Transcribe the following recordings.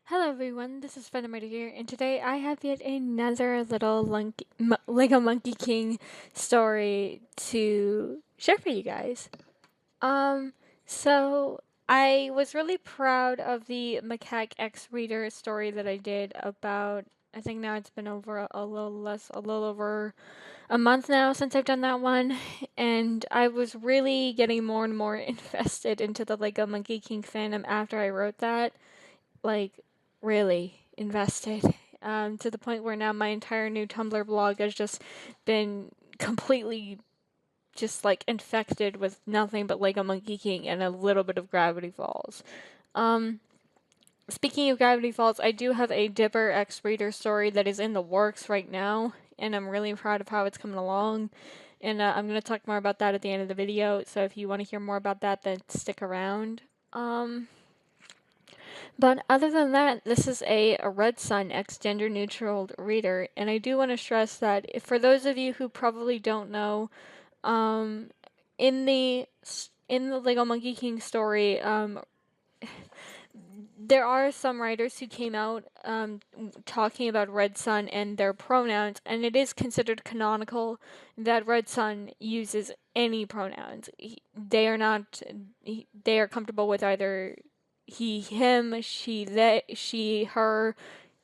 Hello everyone, this is Venomite here, and today I have yet another little Lego Monkey King story to share for you guys. Um, so I was really proud of the Macaque X Reader story that I did about, I think now it's been over a little over a month now since I've done that one, and I was really getting more and more invested into the Lego Monkey King fandom after I wrote that. Like, really invested, to the point where now my entire new Tumblr blog has just been completely just like infected with nothing but Lego Monkey King and a little bit of Gravity Falls. Um, Speaking of Gravity Falls, I do have a Dipper X Reader story that is in the works right now, and I'm really proud of how it's coming along. And I'm going to talk more about that at the end of the video, so if you want to hear more about that, then stick around. But other than that, this is a Red Sun X gender neutral reader, and I do want to stress that for those of you who probably don't know, um, in the Lego Monkey King story, there are some writers who came out talking about Red Sun and their pronouns, and it is considered canonical that Red Sun uses any pronouns. They are not. They are comfortable with either he, him, she, they, she, her,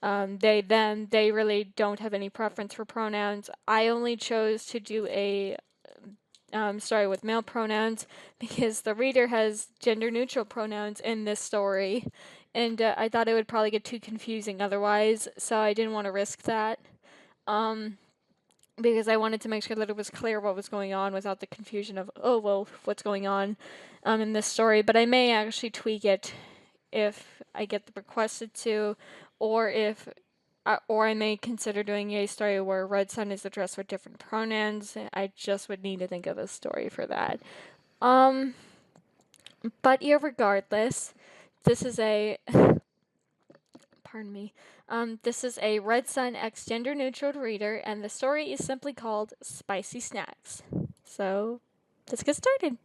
they, them. They really don't have any preference for pronouns. I only chose to do a story with male pronouns because the reader has gender neutral pronouns in this story, and I thought it would probably get too confusing otherwise, so I didn't want to risk that. Because I wanted to make sure that it was clear what was going on without the confusion of, oh, well, what's going on in this story. But I may actually tweak it if I get the requested to, or if or I may consider doing a story where Red Sun is addressed with different pronouns. I just would need to think of a story for that. But irregardless, this is a pardon me. This is a Red Sun X gender neutral reader, and the story is simply called Spicy Snacks. So let's get started.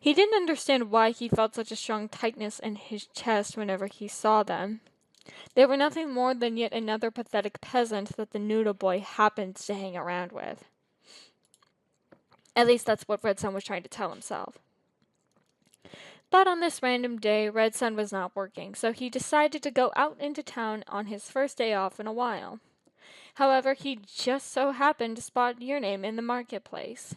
He didn't understand why he felt such a strong tightness in his chest whenever he saw them. They were nothing more than yet another pathetic peasant that the Noodle Boy happens to hang around with. At least that's what Red Sun was trying to tell himself. But on this random day, Red Sun was not working, so he decided to go out into town on his first day off in a while. However, he just so happened to spot Your Name in the marketplace.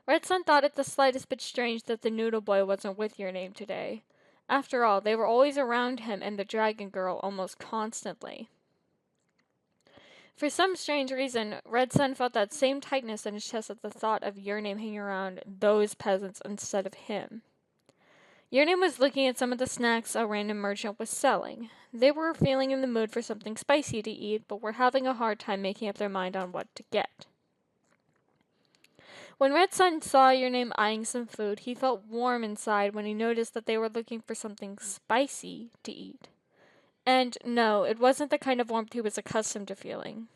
Red Sun thought it the slightest bit strange that the Noodle Boy wasn't with Your Name today. After all, they were always around him and the Dragon Girl almost constantly. For some strange reason, Red Sun felt that same tightness in his chest at the thought of Your Name hanging around those peasants instead of him. Your Name was looking at some of the snacks a random merchant was selling. They were feeling in the mood for something spicy to eat, but were having a hard time making up their mind on what to get. When Red Sun saw Your Name eyeing some food, he felt warm inside when he noticed that they were looking for something spicy to eat. And no, it wasn't the kind of warmth he was accustomed to feeling.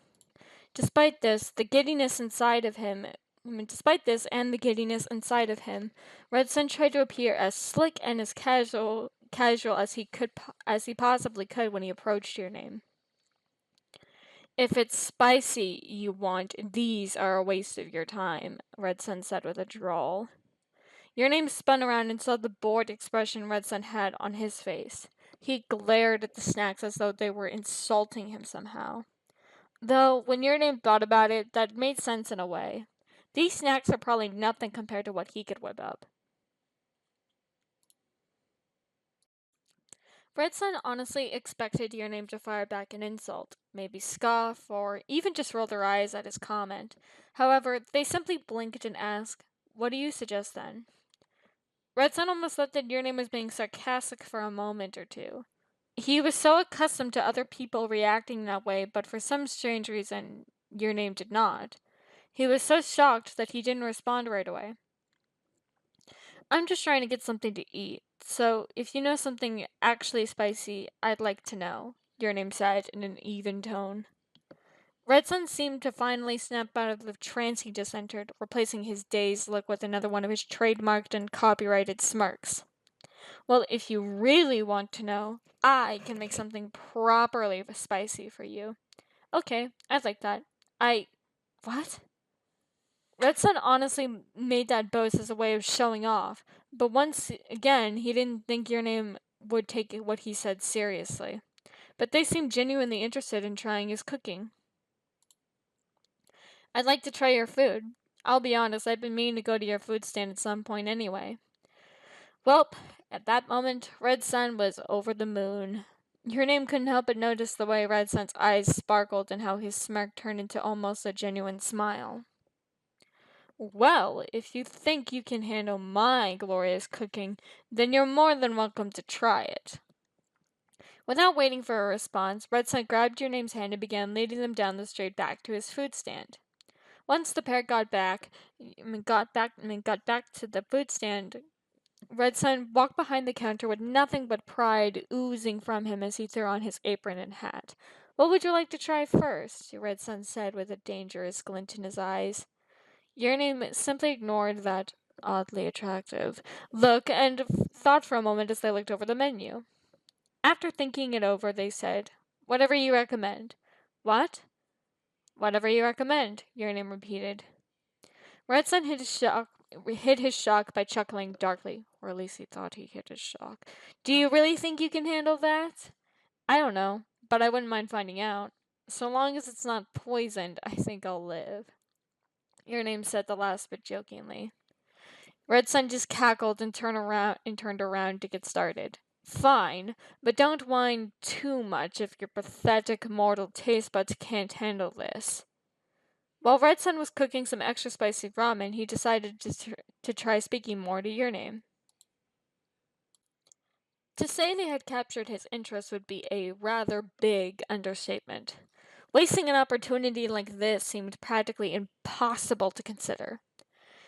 Despite this and the giddiness inside of him, Red Sun tried to appear as slick and as casual as he possibly could when he approached Your Name. If it's spicy you want, these are a waste of your time, Red Sun said with a drawl. Your Name spun around and saw the bored expression Red Sun had on his face. He glared at the snacks as though they were insulting him somehow. Though, when Your Name thought about it, that made sense in a way. These snacks are probably nothing compared to what he could whip up. Red Sun honestly expected Your Name to fire back an insult, maybe scoff, or even just roll their eyes at his comment. However, they simply blinked and asked, "What do you suggest then?" Red Sun almost thought that Your Name was being sarcastic for a moment or two. He was so accustomed to other people reacting that way, but for some strange reason, Your Name did not. He was so shocked that he didn't respond right away. "I'm just trying to get something to eat, so if you know something actually spicy, I'd like to know," Your Name said in an even tone. Red Sun seemed to finally snap out of the trance he just entered, replacing his dazed look with another one of his trademarked and copyrighted smirks. Well, if you really want to know, I can make something properly spicy for you. Okay, I'd like that. What? Red Sun honestly made that boast as a way of showing off, but once again, he didn't think Your Name would take what he said seriously. But they seemed genuinely interested in trying his cooking. I'd like to try your food. I'll be honest, I've been meaning to go to your food stand at some point anyway. Welp, at that moment, Red Sun was over the moon. Your Name couldn't help but notice the way Red Sun's eyes sparkled and how his smirk turned into almost a genuine smile. Well, if you think you can handle my glorious cooking, then you're more than welcome to try it. Without waiting for a response, Red Sun grabbed Your Name's hand and began leading them down the street back to his food stand. Once the pair got back to the food stand, Red Sun walked behind the counter with nothing but pride oozing from him as he threw on his apron and hat. What would you like to try first? Red Sun said with a dangerous glint in his eyes. Your Name simply ignored that oddly attractive look and thought for a moment as they looked over the menu. After thinking it over, they said, "Whatever you recommend." "What?" "Whatever you recommend," Your Name repeated. Red Sun hid his shock by chuckling darkly, or at least he thought he hid his shock. "Do you really think you can handle that?" "I don't know, but I wouldn't mind finding out. So long as it's not poisoned, I think I'll live." Your Name said the last bit jokingly. Red Sun just cackled and turned around to get started. "Fine, but don't whine too much if your pathetic mortal taste buds can't handle this." While Red Sun was cooking some extra spicy ramen, he decided to try speaking more to Your Name. To say they had captured his interest would be a rather big understatement. Wasting an opportunity like this seemed practically impossible to consider.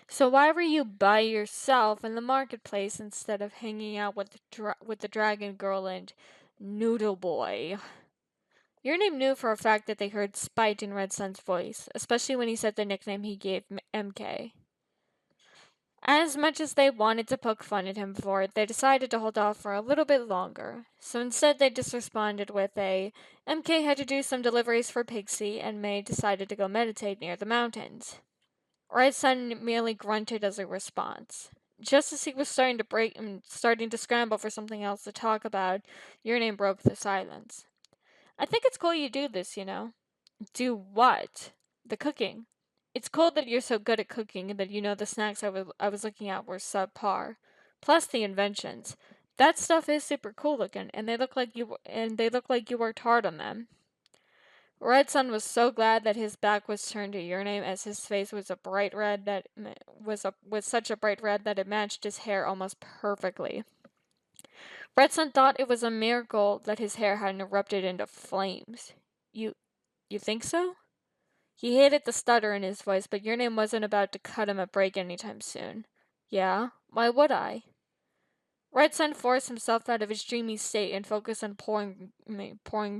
"So why were you by yourself in the marketplace instead of hanging out with the Dragon Girl and Noodle Boy?" Your Name knew for a fact that they heard spite in Red Sun's voice, especially when he said the nickname he gave MK. As much as they wanted to poke fun at him for it, they decided to hold off for a little bit longer. So instead they just responded with a, "MK had to do some deliveries for Pixie, and May decided to go meditate near the mountains." Red Sun merely grunted as a response. Just as he was starting to scramble for something else to talk about, Your Name broke the silence. "I think it's cool you do this, you know." "Do what?" "The cooking. It's cool that you're so good at cooking and that you know the snacks I was looking at were subpar. Plus the inventions. That stuff is super cool looking, and they look like you worked hard on them." Red Sun was so glad that his back was turned to Your Name, as his face was a bright red that was such a bright red that it matched his hair almost perfectly. Red Sun thought it was a miracle that his hair hadn't erupted into flames. You think so?" He hated the stutter in his voice, but Your Name wasn't about to cut him a break anytime soon. "Yeah? Why would I?" Red Sun forced himself out of his dreamy state and focused on pouring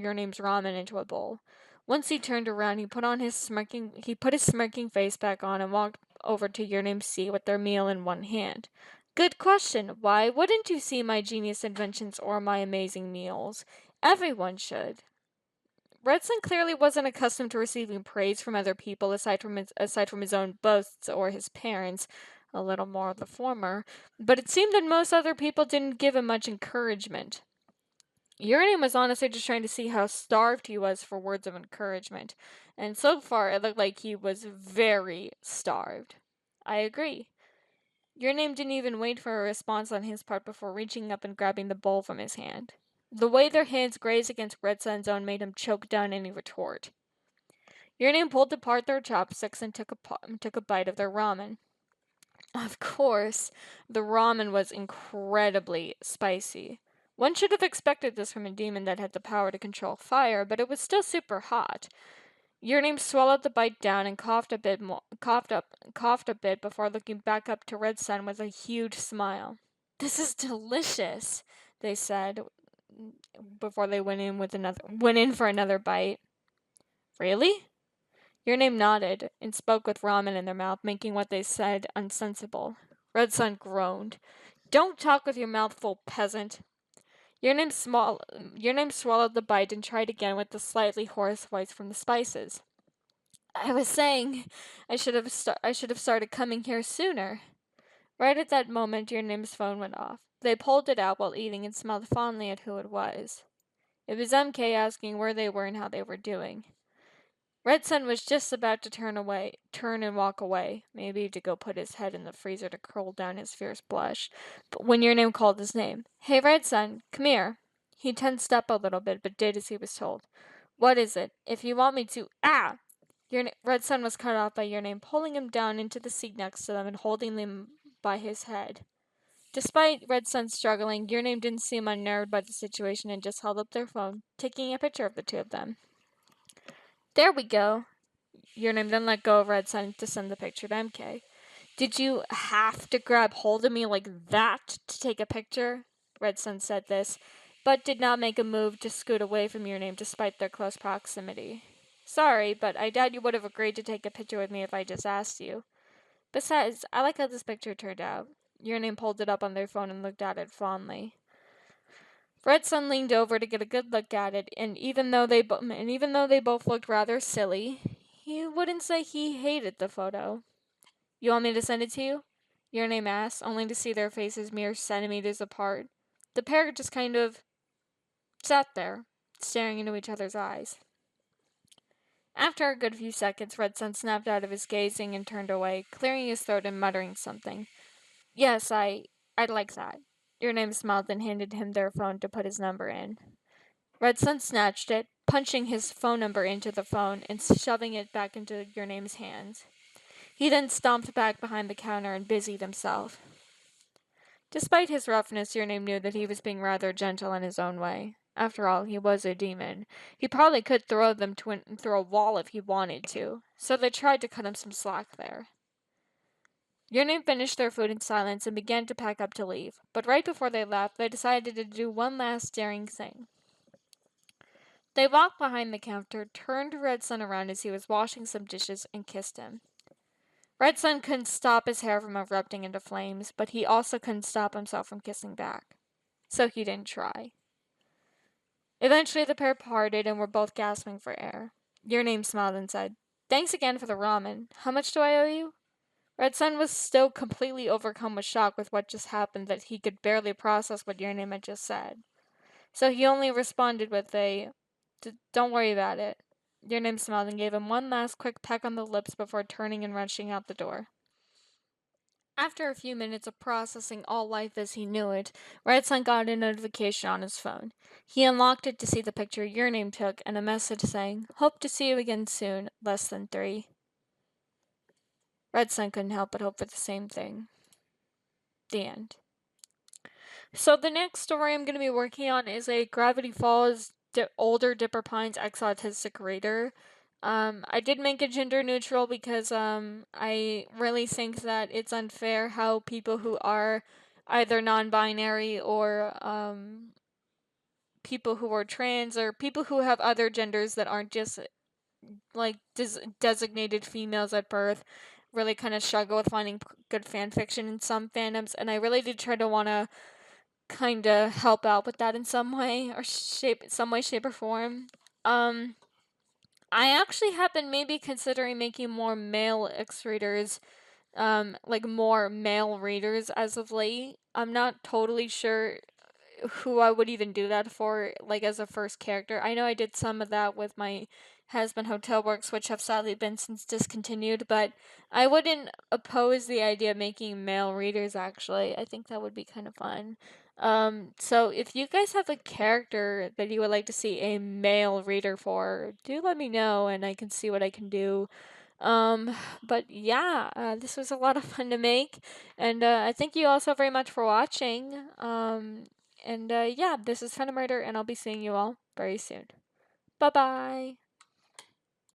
Your Name's ramen into a bowl. Once he turned around, he put his smirking face back on and walked over to Your Name's seat with their meal in one hand. "Good question. Why wouldn't you see my genius inventions or my amazing meals? Everyone should." Red Sun clearly wasn't accustomed to receiving praise from other people aside from his own boasts or his parents, a little more of the former, but it seemed that most other people didn't give him much encouragement. Your Name was honestly just trying to see how starved he was for words of encouragement, and so far it looked like he was very starved. "I agree." Your Name didn't even wait for a response on his part before reaching up and grabbing the bowl from his hand. The way their hands grazed against Red Sun's own made him choke down any retort. Your Name pulled apart their chopsticks and took a bite of their ramen. Of course, the ramen was incredibly spicy. One should have expected this from a demon that had the power to control fire, but it was still super hot. Your Name swallowed the bite down and coughed a bit before looking back up to Red Sun with a huge smile. "This is delicious," they said before they went in for another bite. "Really?" Your Name nodded and spoke with ramen in their mouth, making what they said unsensible. Red Sun groaned. Don't talk with your mouth full, peasant. Your Name swallowed the bite and tried again with the slightly hoarse voice from the spices. I was saying I should have started coming here sooner. Right at that moment, Your Name's phone went off. They pulled it out while eating and smiled fondly at who it was. It was MK asking where they were and how they were doing. Red Sun was just about to turn and walk away, maybe to go put his head in the freezer to cool down his fierce blush, but when Your Name called his name. Hey, Red Sun, come here. He tensed up a little bit, but did as he was told. What is it? If you want me to— Ah! Red Sun was cut off by Your Name, pulling him down into the seat next to them and holding him by his head. Despite Red Sun struggling, Your Name didn't seem unnerved by the situation and just held up their phone, taking a picture of the two of them. There we go. Your Name then let go of Red Sun to send the picture to MK. Did you have to grab hold of me like that to take a picture? Red Sun said this, but did not make a move to scoot away from Your Name despite their close proximity. Sorry, but I doubt you would have agreed to take a picture with me if I just asked you. Besides, I like how this picture turned out. Your Name pulled it up on their phone and looked at it fondly. Red Sun leaned over to get a good look at it, and even though they both looked rather silly, he wouldn't say he hated the photo. You want me to send it to you? Your Name asked, only to see their faces mere centimeters apart. The pair just kind of sat there, staring into each other's eyes. After a good few seconds, Red Sun snapped out of his gazing and turned away, clearing his throat and muttering something. Yes, I'd like that. Your Name smiled and handed him their phone to put his number in. Red Sun snatched it, punching his phone number into the phone and shoving it back into Your Name's hands. He then stomped back behind the counter and busied himself. Despite his roughness, Your Name knew that he was being rather gentle in his own way. After all, he was a demon. He probably could throw them through a wall if he wanted to, so they tried to cut him some slack there. Your Name finished their food in silence and began to pack up to leave, but right before they left, they decided to do one last daring thing. They walked behind the counter, turned Red Sun around as he was washing some dishes, and kissed him. Red Sun couldn't stop his hair from erupting into flames, but he also couldn't stop himself from kissing back. So he didn't try. Eventually the pair parted and were both gasping for air. Your Name smiled and said, Thanks again for the ramen. How much do I owe you? Red Sun was still completely overcome with shock with what just happened that he could barely process what Your Name had just said. So he only responded with a, Don't worry about it. Your Name smiled and gave him one last quick peck on the lips before turning and rushing out the door. After a few minutes of processing all life as he knew it, Red Sun got a notification on his phone. He unlocked it to see the picture Your Name took and a message saying, Hope to see you again soon, less than 3. Red Sun couldn't help but hope for the same thing. The end. So the next story I'm going to be working on is a Gravity Falls older Dipper Pines Exotistic Reader. I did make it gender neutral because I really think that it's unfair how people who are either non-binary or people who are trans or people who have other genders that aren't just like designated females at birth really kind of struggle with finding good fan fiction in some fandoms, and I really did try to want to kind of help out with that in some way or shape or form. I actually have been maybe considering making more male X-readers, like more male readers as of late. I'm not totally sure who I would even do that for, like as a first character. I know I did some of that with my Husband Hotel Works, which have sadly been since discontinued, but I wouldn't oppose the idea of making male readers actually. I think that would be kind of fun. So if you guys have a character that you would like to see a male reader for, do let me know and I can see what I can do. But yeah, this was a lot of fun to make, and I thank you all so very much for watching. Yeah, this is Phantom Rider, and I'll be seeing you all very soon. Bye bye!